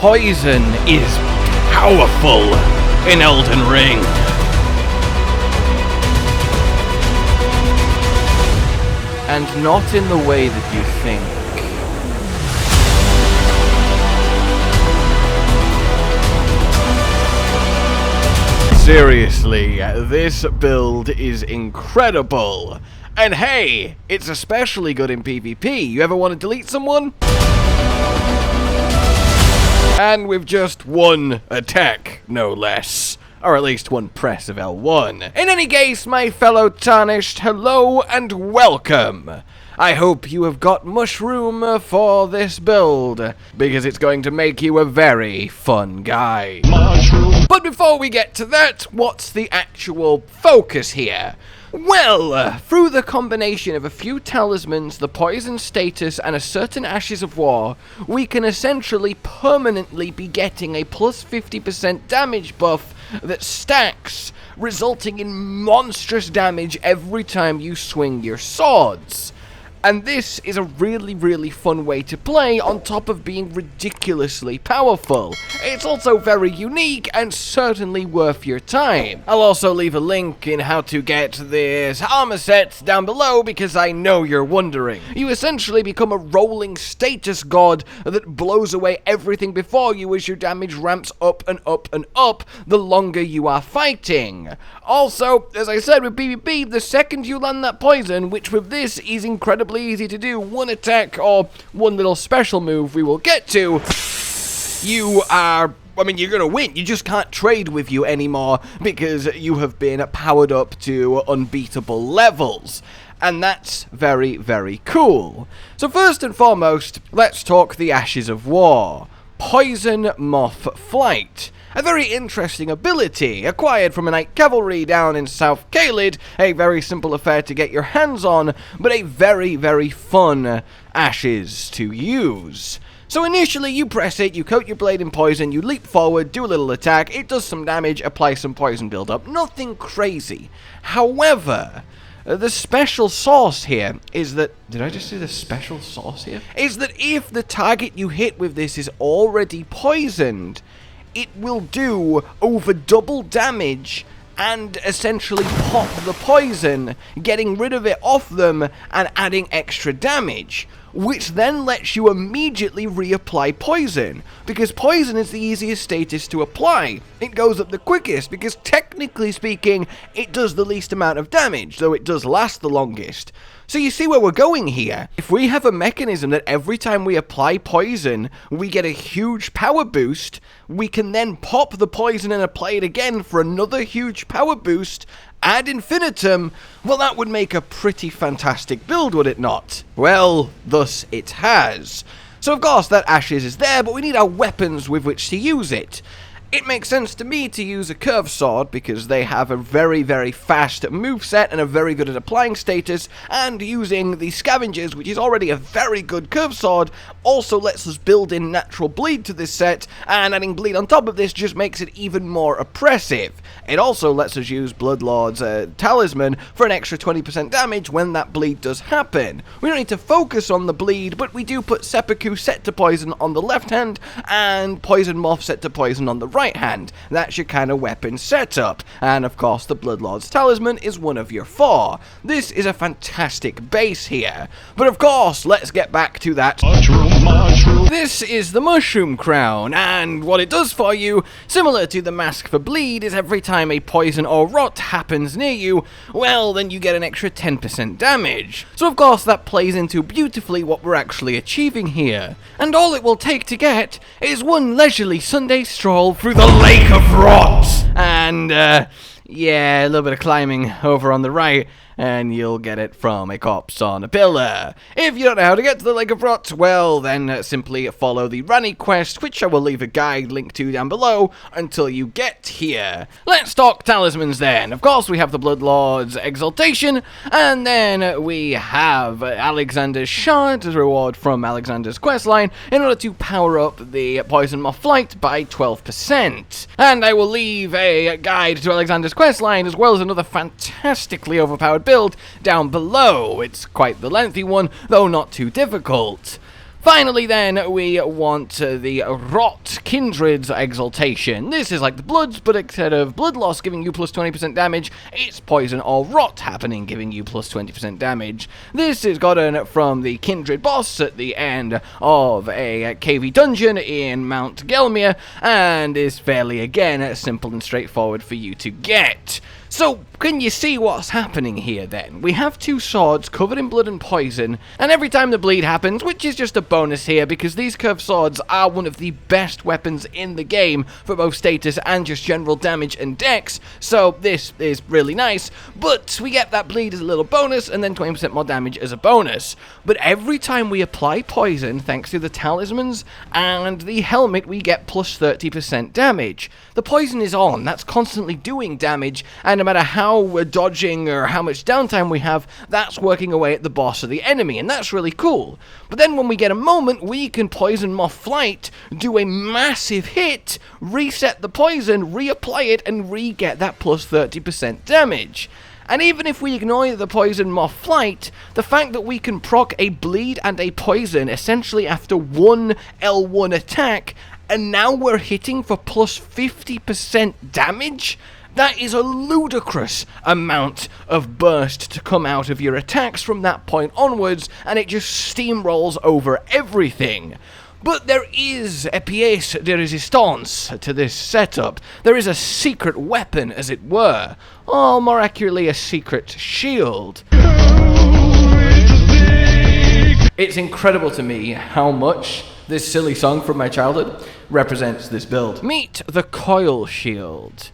poison is powerful in Elden Ring. And not in the way that you think. Seriously, this build is incredible. And hey, it's especially good in PvP. You ever want to delete someone? And with just one attack, no less. Or at least one press of L1. In any case, my fellow Tarnished, hello and welcome. I hope you have got mushroom for this build, because it's going to make you a very fun guy. Mushroom. But before we get to that, what's the actual focus here? Well, through the combination of a few talismans, the poison status, and a certain Ashes of War, we can essentially permanently be getting a plus 50% damage buff that stacks, resulting in monstrous damage every time you swing your swords. And this is a really, really fun way to play, on top of being ridiculously powerful. It's also very unique and certainly worth your time. I'll also leave a link in how to get this armor set down below, because I know you're wondering. You essentially become a rolling status god that blows away everything before you as your damage ramps up and up and up the longer you are fighting. Also, as I said with PvP, the second you land that poison, which with this is incredibly easy to do, one attack or one little special move we will get to, you're gonna win. You just can't trade with you anymore because you have been powered up to unbeatable levels. And that's very, very cool. So first and foremost, let's talk the Ashes of War. Poison Moth Flight. A very interesting ability, acquired from a Knight Cavalry down in South Caelid, a very simple affair to get your hands on, but a very, very fun Ashes to use. So initially you press it, you coat your blade in poison, you leap forward, do a little attack, it does some damage, apply some poison build-up, nothing crazy. However, the special sauce here is that... Did I just say the special sauce here? Is that if the target you hit with this is already poisoned, it will do over double damage and essentially pop the poison, getting rid of it off them and adding extra damage, which then lets you immediately reapply poison, because poison is the easiest status to apply. It goes up the quickest because, technically speaking, it does the least amount of damage, though it does last the longest. So you see where we're going here. If we have a mechanism that every time we apply poison, we get a huge power boost, we can then pop the poison and apply it again for another huge power boost, ad infinitum, well, that would make a pretty fantastic build, would it not? Well, thus it has. So of course that Ashes is there, but we need our weapons with which to use it. It makes sense to me to use a curved sword because they have a very, very fast moveset and are very good at applying status, and using the Scavengers, which is already a very good curved sword, also lets us build in natural bleed to this set, and adding bleed on top of this just makes it even more oppressive. It also lets us use Bloodlord's talisman for an extra 20% damage when that bleed does happen. We don't need to focus on the bleed, but we do put Seppuku set to poison on the left hand, and Poison Moth set to poison on the right hand. That's your kind of weapon setup. And of course the Bloodlord's talisman is one of your 4. This is a fantastic base here. But of course, let's get back to that mushroom. This is the Mushroom Crown, and what it does for you, similar to the Mask for Bleed, is every time a poison or rot happens near you, well, then you get an extra 10% damage. So of course that plays into beautifully what we're actually achieving here. And all it will take to get is one leisurely Sunday stroll through the Lake of Rot. And, yeah, a little bit of climbing over on the right, and you'll get it from a corpse on a pillar. If you don't know how to get to the Lake of Rot, well, then simply follow the Rani quest, which I will leave a guide link to down below until you get here. Let's talk talismans then. Of course, we have the Bloodlord's Exultation, and then we have Alexander's Shard as a reward from Alexander's questline in order to power up the Poison Moth Flight by 12%. And I will leave a guide to Alexander's questline as well as another fantastically overpowered build down below. It's quite the lengthy one, though not too difficult. Finally then, we want the Rot Kindred's Exultation. This is like the Bloods, but instead of Blood Loss giving you plus 20% damage, it's Poison or Rot happening, giving you plus 20% damage. This is gotten from the Kindred boss at the end of a KV dungeon in Mount Gelmir, and is fairly, again, simple and straightforward for you to get. So, can you see what's happening here then? We have two swords covered in blood and poison, and every time the bleed happens, which is just a bonus here because these curved swords are one of the best weapons in the game for both status and just general damage and dex, so this is really nice, but we get that bleed as a little bonus and then 20% more damage as a bonus. But every time we apply poison, thanks to the talismans and the helmet, we get plus 30% damage. The poison is on, that's constantly doing damage, and no matter how we're dodging or how much downtime we have, that's working away at the boss or the enemy, and that's really cool. But then when we get a moment, we can poison Moth Flight, do a massive hit, reset the poison, reapply it, and re-get that plus 30% damage. And even if we ignore the poison Moth Flight, the fact that we can proc a bleed and a poison essentially after one L1 attack, and now we're hitting for plus 50% damage, that is a ludicrous amount of burst to come out of your attacks from that point onwards, and it just steamrolls over everything. But there is a pièce de résistance to this setup. There is a secret weapon, as it were, or more accurately, a secret shield. It's incredible to me how much this silly song from my childhood represents this build. Meet the Coil Shield.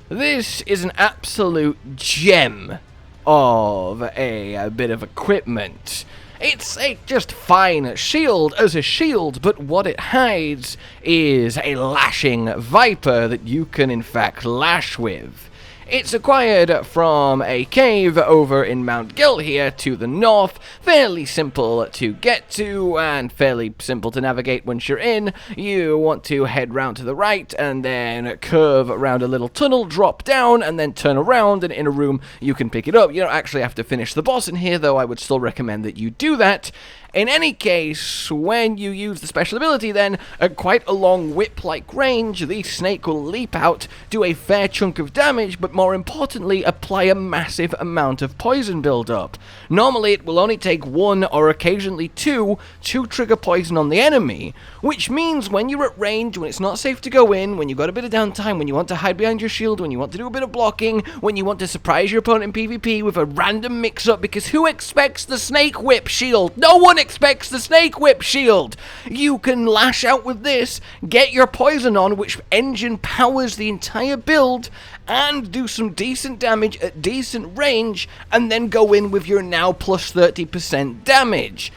This is an absolute gem of a bit of equipment. It's a just fine shield as a shield, but what it hides is a lashing viper that you can in fact lash with. It's acquired from a cave over in Mount Gelmir to the north, fairly simple to get to and fairly simple to navigate once you're in. You want to head round to the right and then curve around a little tunnel, drop down and then turn around, and in a room you can pick it up. You don't actually have to finish the boss in here, though I would still recommend that you do that. In any case, when you use the special ability then, at quite a long whip-like range, the snake will leap out, do a fair chunk of damage, but more importantly, apply a massive amount of poison build-up. Normally, it will only take one or occasionally two to trigger poison on the enemy, which means when you're at range, when it's not safe to go in, when you've got a bit of downtime, when you want to hide behind your shield, when you want to do a bit of blocking, when you want to surprise your opponent in PvP with a random mix-up, because who expects the snake whip shield? No one expects the snake whip shield. You can lash out with this, get your poison on, which engine powers the entire build, and do some decent damage at decent range, and then go in with your now plus 30% damage.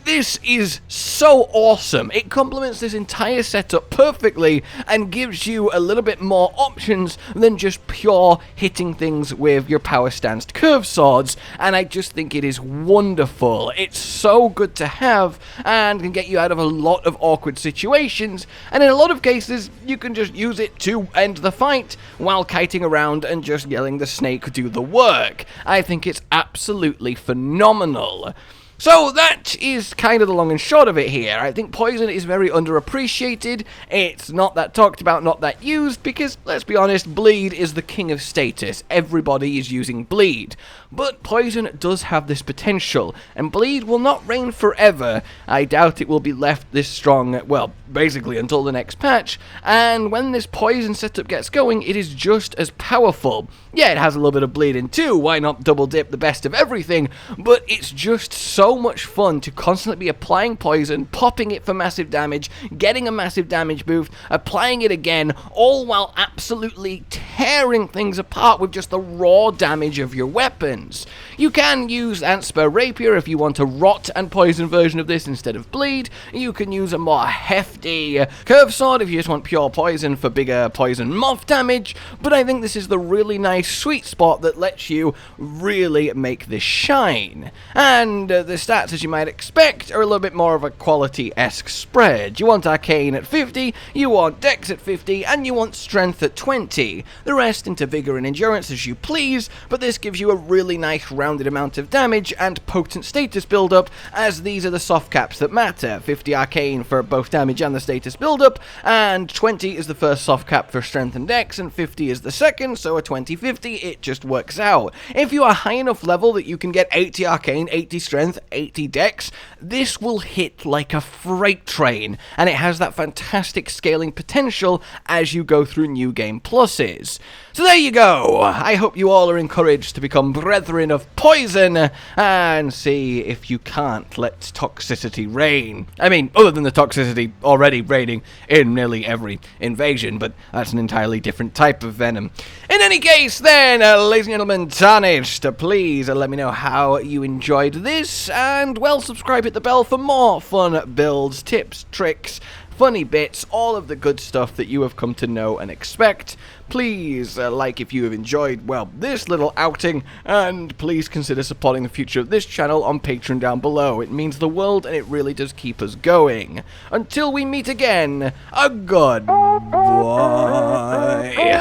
This is so awesome. It complements this entire setup perfectly and gives you a little bit more options than just pure hitting things with your power stanced curved swords, and I just think it is wonderful. It's so good to have and can get you out of a lot of awkward situations, and in a lot of cases you can just use it to end the fight while kiting around and just yelling the snake do the work. I think it's absolutely phenomenal. So that is kind of the long and short of it here. I think poison is very underappreciated. It's not that talked about, not that used, because, let's be honest, bleed is the king of status. Everybody is using bleed. But poison does have this potential, and bleed will not reign forever. I doubt it will be left this strong, well, basically until the next patch, and when this poison setup gets going, it is just as powerful. Yeah, it has a little bit of bleeding too, why not double dip the best of everything, but it's just so much fun to constantly be applying poison, popping it for massive damage, getting a massive damage boost, applying it again, all while absolutely tearing things apart with just the raw damage of your weapons. You can use Antspur Rapier if you want a rot and poison version of this instead of bleed. You can use a more hefty curved sword if you just want pure poison for bigger poison moth damage, but I think this is the really nice sweet spot that lets you really make this shine. And the stats, as you might expect, are a little bit more of a quality-esque spread. You want Arcane at 50, you want Dex at 50, and you want Strength at 20. the rest into vigor and endurance as you please, but this gives you a really nice rounded amount of damage and potent status build-up, as these are the soft caps that matter. 50 arcane for both damage and the status build-up, and 20 is the first soft cap for strength and dex, and 50 is the second, so a 20-50, it just works out. If you are high enough level that you can get 80 arcane, 80 strength, 80 dex, this will hit like a freight train, and it has that fantastic scaling potential as you go through new game pluses. So there you go. I hope you all are encouraged to become brethren of poison and see if you can't let toxicity reign. I mean, other than the toxicity already reigning in nearly every invasion, but that's an entirely different type of venom. In any case then, ladies and gentlemen, Tarnished, please let me know how you enjoyed this, and well, subscribe, hit the bell for more fun builds, tips, tricks, funny bits, all of the good stuff that you have come to know and expect. Please like if you have enjoyed, well, this little outing, and please consider supporting the future of this channel on Patreon down below. It means the world, and it really does keep us going. Until we meet again, a goodbye.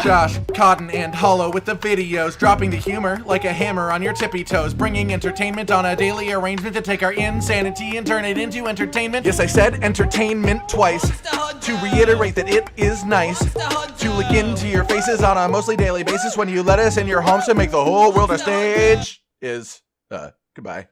Josh, Cotton, and Hollow with the videos, dropping the humor like a hammer on your tippy toes, bringing entertainment on a daily arrangement to take our insanity and turn it into entertainment. Yes, I said entertainment twice, to reiterate that it is nice to look into your faces on a mostly daily basis when you let us in your homes to make the whole world a stage. Goodbye.